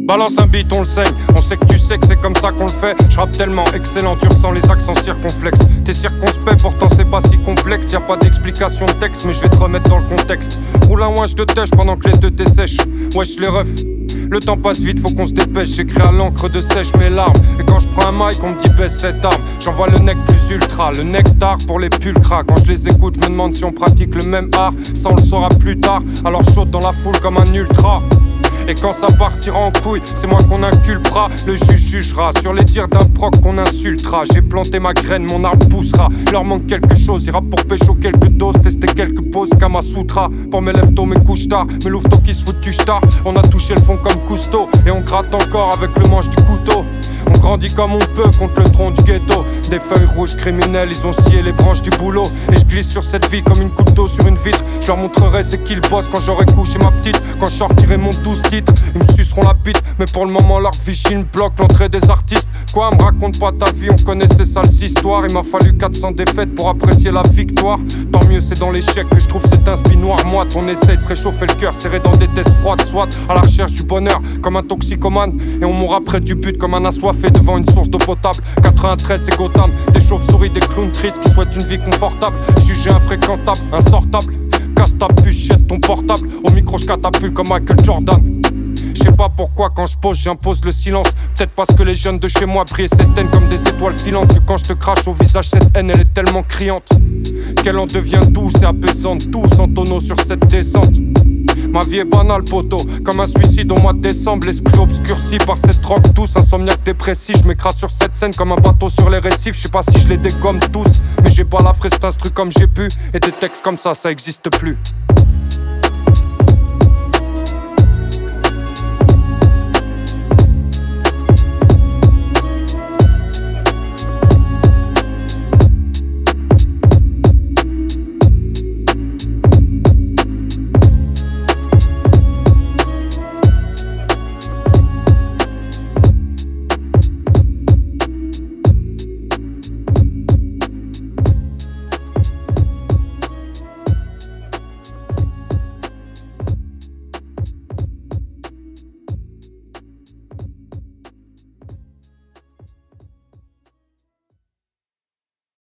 Balance un beat, on le saigne. On sait que tu sais que c'est comme ça qu'on le fait. Je rappe tellement excellent, tu ressens les accents circonflexes. T'es circonspect, pourtant c'est pas si complexe. Y'a pas d'explication de texte, mais je vais te remettre dans le contexte. Roule un ouinge de tèche pendant que les deux t'essèchent. Wesh les refs, le temps passe vite, faut qu'on se dépêche. J'écris à l'encre de sèche mes larmes. Et quand je prends un mic, on me dit baisse cette arme. J'envoie le nec plus ultra, le nectar pour les pulcras. Quand je les écoute, je me demande si on pratique le même art. Ça on le saura plus tard, alors je saute dans la foule comme un ultra. Et quand ça partira en couille, c'est moi qu'on inculpera. Le juge jugera sur les dires d'un proc qu'on insultera. J'ai planté ma graine, mon arbre poussera. Leur manque quelque chose, ira pour pécho quelques doses. Tester quelques poses, Kama Sutra. Pour mes lèvres tôt, mes couches tard. Mes louveteaux qui se foutent du star. On a touché le fond comme Cousteau. Et on gratte encore avec le manche du couteau. On grandit comme on peut contre le tronc du ghetto. Des feuilles rouges criminelles, ils ont scié les branches du boulot. Et je glisse sur cette vie comme une couteau sur une vitre. Je leur montrerai c'est qu'ils bossent quand j'aurai couché ma petite. Quand je sortirai mon 12 titres, ils me suceront la bite. Mais pour le moment leur vigile bloque l'entrée des artistes. Quoi, me raconte pas ta vie, on connaît ces sales histoires. Il m'a fallu 400 défaites pour apprécier la victoire. Tant mieux c'est dans l'échec que je trouve cet inspi noir moite. On essaie de se réchauffer le cœur, serré dans des tests froides. Soit à la recherche du bonheur comme un toxicomane. Et on mourra près du but comme un assoiffé devant une source d'eau potable. 93 c'est Gotham, des chauves-souris, des clowns tristes qui souhaitent une vie confortable. Jugé infréquentable, insortable. Casse ta puce, jette ton portable. Au micro je catapulte comme Michael Jordan. Je sais pas pourquoi quand je pose j'impose le silence. Peut-être parce que les jeunes de chez moi brillent cette haine comme des étoiles filantes. Que quand je te crache au visage cette haine elle est tellement criante qu'elle en devient douce et apaisante. Tous en tonneau sur cette descente. Ma vie est banale poteau, comme un suicide au mois de décembre. L'esprit obscurci par cette drogue douce. Insomniaque dépressif, je m'écrase sur cette scène comme un bateau sur les récifs. Je sais pas si je les dégomme tous, mais j'ai pas la fraise, c'est un truc comme j'ai pu. Et des textes comme ça existe plus.